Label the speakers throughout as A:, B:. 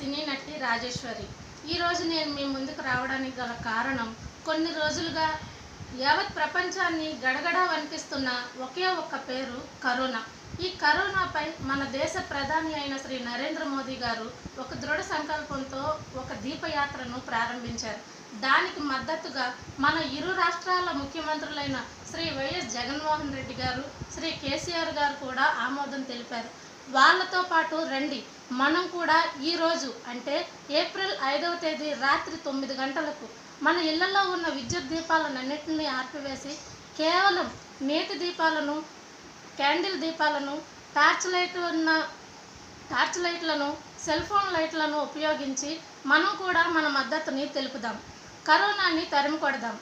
A: సినీ నటి రాజేశ్వరి. ఈరోజు నేను మీ ముందుకు రావడానికి గల కారణం, కొన్ని రోజులుగా యావత్ ప్రపంచాన్ని గడగడా వణికిస్తున్న ఒకే ఒక్క పేరు కరోనా. ఈ కరోనాపై మన దేశ ప్రధాని అయిన శ్రీ నరేంద్ర మోదీ గారు ఒక దృఢ సంకల్పంతో ఒక దీపయాత్రను ప్రారంభించారు. దానికి మద్దతుగా మన ఇరు రాష్ట్రాల ముఖ్యమంత్రులైన శ్రీ వైఎస్ జగన్మోహన్ రెడ్డి గారు, శ్రీ కేసీఆర్ గారు కూడా ఆమోదం తెలిపారు. వాళ్ళతో పాటు రండి, మనం కూడా ఈరోజు అంటే ఏప్రిల్ 5వ తేదీ రాత్రి 9 గంటలకు మన ఇళ్లలో ఉన్న విద్యుత్ దీపాలన్నింటినీ ఆర్పివేసి కేవలం నేతి దీపాలను, క్యాండిల్ దీపాలను, టార్చ్ లైట్లను, సెల్ ఫోన్ లైట్లను ఉపయోగించి మనం కూడా మన మద్దతుని తెలుపుదాం. కరోనాని తరిమి కొడదాం.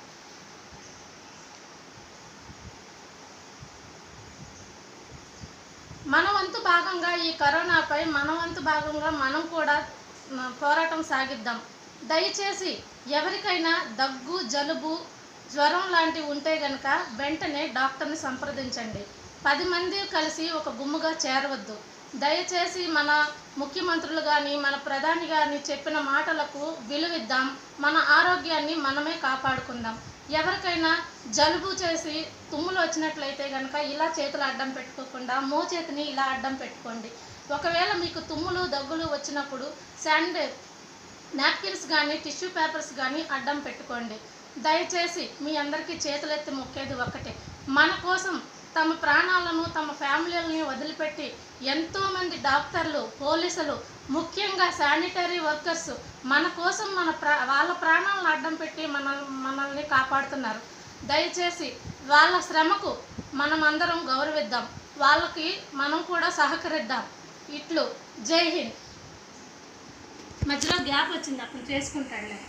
A: మన వంతు భాగంగా ఈ కరోనాపై మనం కూడా పోరాటం సాగిద్దాం. దయచేసి ఎవరికైనా దగ్గు, జలుబు, జ్వరం లాంటివి ఉంటే గనక వెంటనే డాక్టర్ని సంప్రదించండి. 10 మంది కలిసి ఒక గుమ్ముగా చేరవద్దు. దయచేసి మన ముఖ్యమంత్రులు కానీ, మన ప్రధాని కానీ చెప్పిన మాటలకు విలువిద్దాం. మన ఆరోగ్యాన్ని మనమే కాపాడుకుందాం. ఎవరికైనా జలుబు చేసి తుమ్ములు వచ్చినట్లయితే కనుక ఇలా చేతులు అడ్డం పెట్టుకోకుండా మోచేతిని ఇలా అడ్డం పెట్టుకోండి. ఒకవేళ మీకు తుమ్ములు, దగ్గులు వచ్చినప్పుడు నాప్కిన్స్ కానీ, టిష్యూ పేపర్స్ కానీ అడ్డం పెట్టుకోండి. దయచేసి మీ అందరికీ చేతులెత్తి మొక్కేది ఒక్కటే, మన కోసం తమ ప్రాణాలను, తమ ఫ్యామిలీలని వదిలిపెట్టి ఎంతోమంది డాక్టర్లు, పోలీసులు, ముఖ్యంగా శానిటరీ వర్కర్స్ మన కోసం వాళ్ళ ప్రాణాలను అడ్డం పెట్టి మనల్ని కాపాడుతున్నారు. దయచేసి వాళ్ళ శ్రమకు మనమందరం గౌరవిద్దాం. వాళ్ళకి మనం కూడా సహకరిద్దాం. ఇట్లు జై హింద్. మధ్యలో గ్యాప్ వచ్చింది, అప్పుడు చేసుకుంటాడులే.